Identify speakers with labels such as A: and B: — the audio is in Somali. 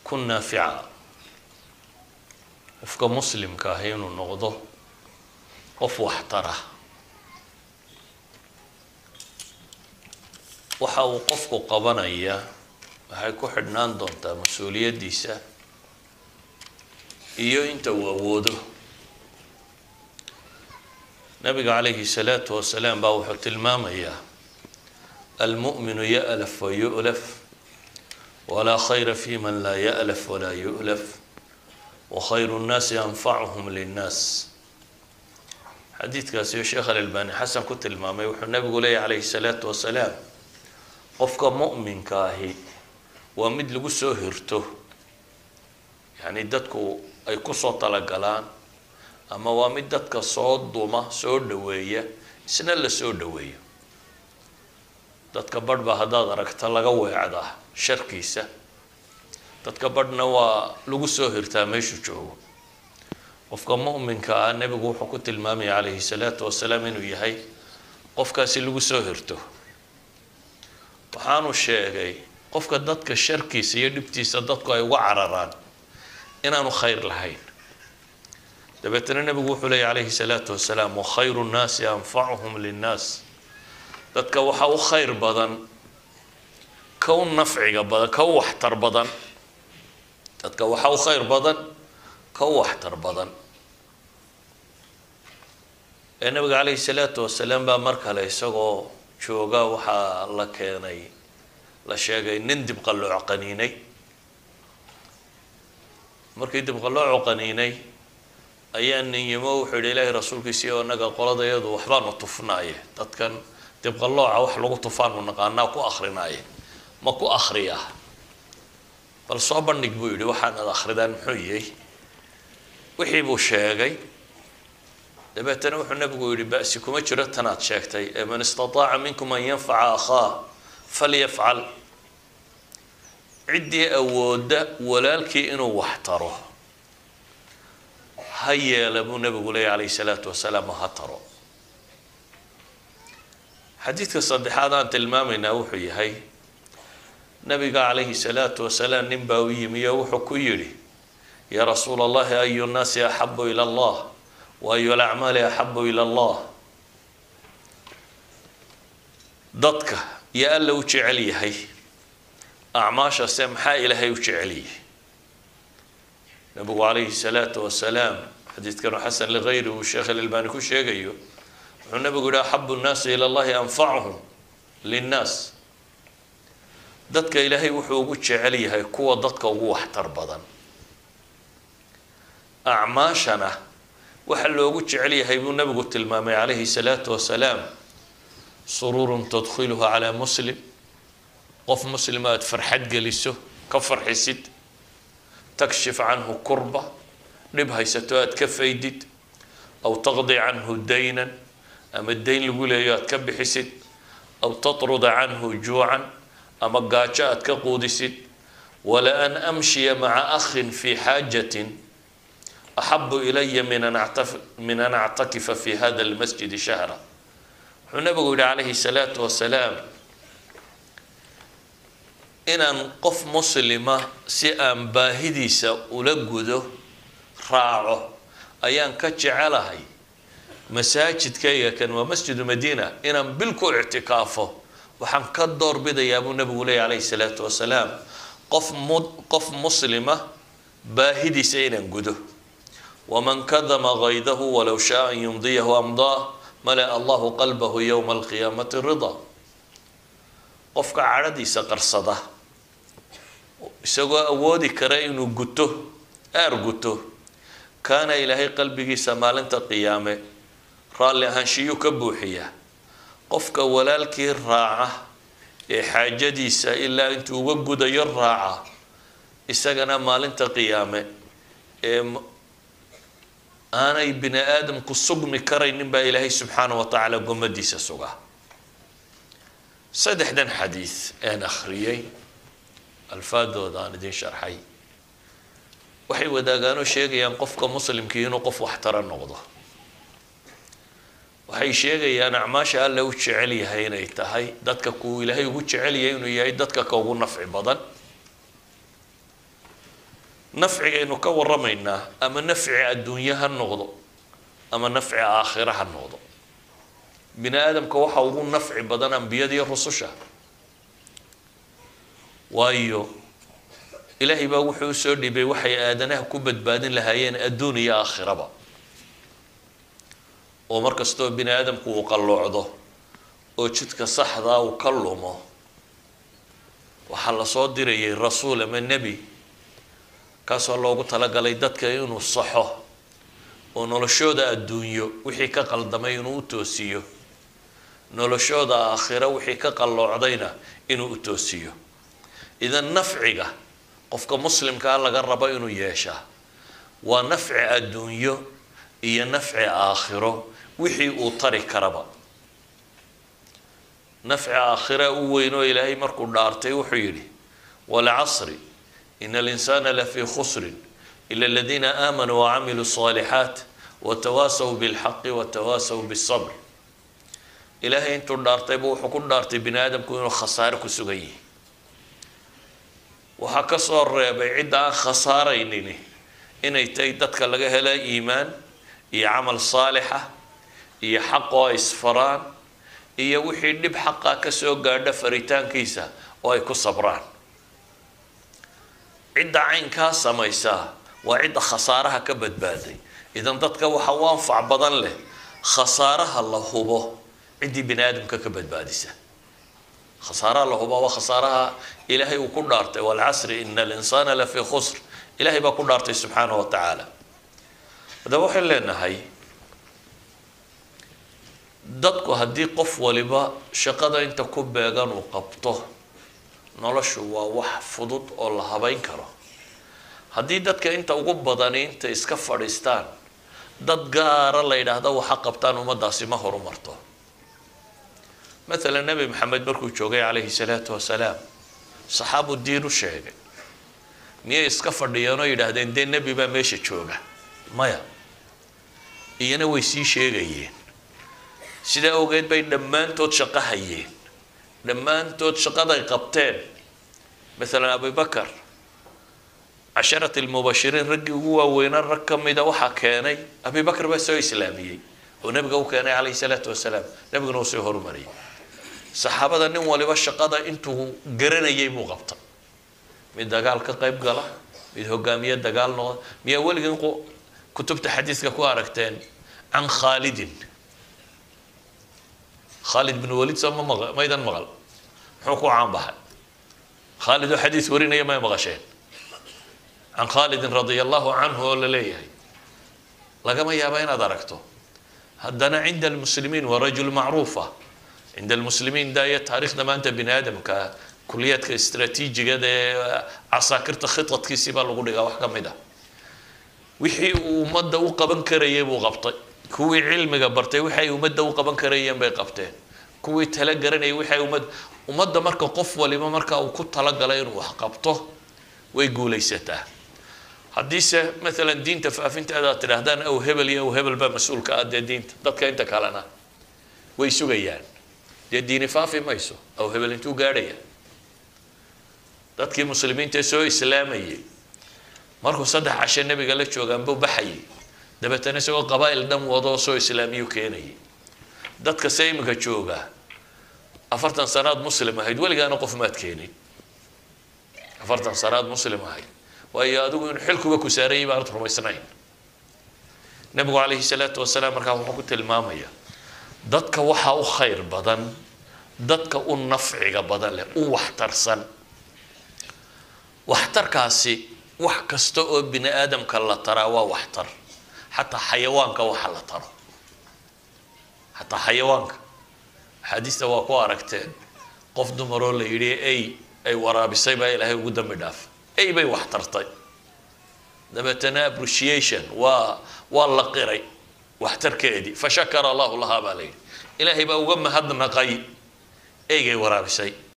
A: kun naafica qofka muslimka ah inuu noqdo qof waxtara waxa uu qofku qabanaya waxay ku xidhnaan doontaa mas'uuliyadiisa iyo inta uu awoodo nabiga alayhi salatu wasalaam baa wuxuu tilmaamayaa المؤمن يألف ويؤلف ولا خير في من لا يألف ولا يؤلف وخير الناس أنفعهم للناس حديث كاسي الشيخ الألباني حسن كنت المامي والنبي قولي عليه الصلاة والسلام قفك مؤمن كاهي ومد لقو سوهرته يعني دادكو أي قصة طلقلان أما ومد دادك صوت دوما سور دوية سنة اللي سور دوية dadka badhba hadaad aragta laga weecdaa sharkiisa dadka badhna waa lagu soo hirtaa meeshu joogo qofka mu'minka ah nabigu wuxuu ku tilmaamay alayhi salatu wasalaam inuu yahay qofkaasi lagu soo hirto waxaanu sheegay qofka dadka sharkiisa iyo dhibtiisa dadku ay uga cararaan inaanu khayr lahayn dabeetana nabigu wuxuu leeyahay alayhi salatu wasalaam wa khayru nnaasi anfa'uhum linnaas dadka waxa u khayr badan ka u nafciga badan ka u waxtar badan dadka waxa u khayr badan ka u waxtar badan nabiga alayhi salatu wasalaam baa mar kale isagoo jooga waxa la keenay la sheegay nin dib qalooc qaniinay markii dib qalooc qaniinay ayaa nin yimo wuxuu yidhi ilaahay rasuulkiisa oo naga qoladayadu waxbaan u tufnaaye dadkan dib qalooca wax lagu tufaanu naqaanaa ku akhrinaay ma ku akhriya bal soo bandhig buu yidhi waxaan aad akhridaan muxuu yahay wixii buu sheegay dabeetana wuxuu nabigu yidhi ba'si kuma jiro tanaad sheegtay man istataaca minkum an yanfaca akhaa falyafcal ciddii awooda walaalkii inuu wax taro ha yeela buu nabigu leeyahay alayhi salaatu wasalaam ha taro حديث الصديحات أنت المامنا وحي هاي نبي عليه الصلاة والسلام نبوي ميوح كيري يا رسول الله أي الناس أحب إلى الله وأي الأعمال أحب إلى الله ضدك يا ألا وجعلي هاي أعماش سمحة إلى هاي وجعلي نبي عليه الصلاة والسلام حديث كانوا حسن لغيره والشيخ الألباني كل شيء جيو النبي يقول أحب الناس إلى الله أنفعهم للناس ضدك إلهي وحوق عليها قوة ضدك وحتر بدن أعماشنا وحلو عليها يقول النبي قلت المامي عليه الصلاة والسلام سرور تدخلها على مسلم قف مسلمات فرحت جلسه كفر حسد تكشف عنه كربة نبها ستوات كفيدد أو تقضي عنه دينا أما الدين الولايات كبحسد أو تطرد عنه جوعا أما قاجات كقودسد ولا أن أمشي مع أخ في حاجة أحب إلي من أن أعتكف في هذا المسجد شهرا النبي عليه الصلاة والسلام إن قف مسلمة سئام باهدي سأولقده راعه أيان كتشعلهي مساجد كي كان ومسجد مدينة إن بالكل اعتكافه وحن كدور بدا يا أبو النبي عليه الصلاة والسلام قف مسلمة باهدي سينا قده ومن كذم غيظه ولو شاء أن يمضيه أمضاه ملأ الله قلبه يوم القيامة رضا قفك عردي سقر صده سوى أودي كرين قته قته كان إلهي قلبه سمالنت قيامه رالي هنشيو كبوحية قفك ولالك الراعة حاجديس إلا أنتو وقود يراعة إساقنا مالنت قيامه أنا ابن آدم كالصقم كرين با إلهي سبحانه وتعالى قمديس سوغا صدح دان حديث أنا أخريي الفادو دان دين شرحي waxay wadaagaan sheegayaan qofka muslimka inuu qof wax tar noqdo waxay sheegayaan acmaasha alla uu jecel yahay inay tahay dadka ku ilaahay ugu jecel yahay inuu yahay dadka ka ugu nafci badan nafciga inuu ka warramaynaa ama nafci adduunyo ha noqdo ama nafci aakhira ha noqdo bini aadamka waxa ugu nafci badan ambiyada iyo rususha waayo ilaahay baa wuxuu soo dhibay waxay aadanaha ku badbaadin lahaayeen adduun iyo aakhiraba oo markastoo bini aadamku uu qalloocdo oo jidka saxda uu ka lumo waxaa la soo dirayay rasuul ama nebi kaasoo loogu talagalay dadka inuu saxo oo noloshooda adduunyo wixii ka qaldamay inuu u toosiyo noloshooda aakhira wixii ka qalloocdayna inuu u toosiyo idan nafciga qofka muslimka laga rabo inuu yeeshaa waa nafci adduunyo iyo nafci aakhiro wixii uu tari karaba nafci aakhira u weyn oo ilaahay markuu dhaartay wuxuu yidhi walcasri ina alinsana lafii khusrin ila aladiina aamanuu wacamiluu الصaalixaat watawaasaw bilxaqi watawaasaw biالصabr ilaahay intuu dhaartayba wuxuu ku dhaartay bini aadamku inuu khasaare ku sugan yihi waxaa ka soo reebay cidda aan khasaaraynini inay tahay dadka laga hela iimaan iyo camal saalixa iyo xaqoo isfaraan iyo wixii dhib xaqa ka soo gaadha faritaankiisa oo ay ku sabraan cidda caynkaa samaysaa waa cidda khasaaraha ka badbaaday idan dadka waxa u anfac badan leh khasaaraha la hubo ciddii bini aadamka ka badbaadisa khasaaraha la hubo waa khasaaraha ilaahay uu ku dhaartay walcasri ina alinsana lafii khusr ilaahay baa ku dhaartay subxaanahu wa tacaala hadaba waxaan leenahay dadku haddii qof waliba shaqada inta ku beegan uu qabto noloshu waa wax fudud oo la habayn karo haddii dadka inta ugu badani inta iska fadhiistaan dad gaara la yidhaahda waxa qabtaan ummadaasi ma horumarto مثلا نبي محمد بركو جوغي عليه الصلاة والسلام صحابو الدين الشيخ مية اسكفر ديانو يدهدين دين نبي با ميشي جوغا مايا إيانا ويسي شيغيين سيدا اوغيد باي دمان تود شقا هيين دمان تود شقا داي قبتين مثلا أبي بكر عشرة المباشرين رقي هو وين الرقم إذا وحا كاني أبي بكر بس هو إسلامي ونبقى كان عليه الصلاة والسلام نبقى نوصي هرمري صحابة nin waliba shaqada intuu garanayay muu qabta mid dagaal ka qayb gala mid hogaamiye dagaal noqda miya waligan kutubta xadiiska ku aragteen an Khalid bin Walid sama maydan maqal wuxuu ku caan baxay Khalid oo xadiis warinaya ma maqasheen an Khalid radiyallahu anhu oo la leeyahay lagama yaabo inaad aragto haddana cinda almuslimiin waa rajul macruufa عند المسلمين ده تاريخنا ما أنت بني آدم ككليات استراتيجية ده عساكرت خطط كيسيبا لغولي وحكم ده وحي ومدة وقبن كريه وغبطي كوي علم جبرتي وحي ومدة وقبن كريه بيقبتين كوي تلقرني وحي ومدة مركا قف ولا ما مركا وكنت تلقى وحقبته ويقول ليسته حديثة مثلا دين تفافين تأدى ترهدان أو هبل أو هبل بمسؤول كأدى دين ضدك أنت كلنا ويسوقيان ديني فافي مايسو أو هبل انتو قارية dadkii muslimiinta soo islaamayay markuu 13 nabiga la joogan buu baxay dabeetana isagoo qabaa'il dhan wado soo islaamiyo keenay dadka saymiga jooga 40 sanaad muslim ahayd waligaana qof maad keenin 40 sanaad muslim ahayd waayo adigu in xilkuba ku saaray baa rumaysnayn nabigu alayhi salaatu wasalaam markaa wuxuu ku tilmaamaya dadka waxa u khayr badan dadka u nafciga badan leh u waxtarsan waxtarkaasi wax kasta oo bini aadamka la taraa waa waxtar hatta xayawaanka waxa la taro hatta xayawaanka xadiista waa ku aragteen qof dumaro la yiri ay waraabisay baa ilaahay ugu dambi dhaaf ay bay waxtartay dabeetana appreciation waa la qiray waxtarkeedii fashakara Allahu laha baa leeyahay ilaahay baa uga mahadnaqay eegay waraabisay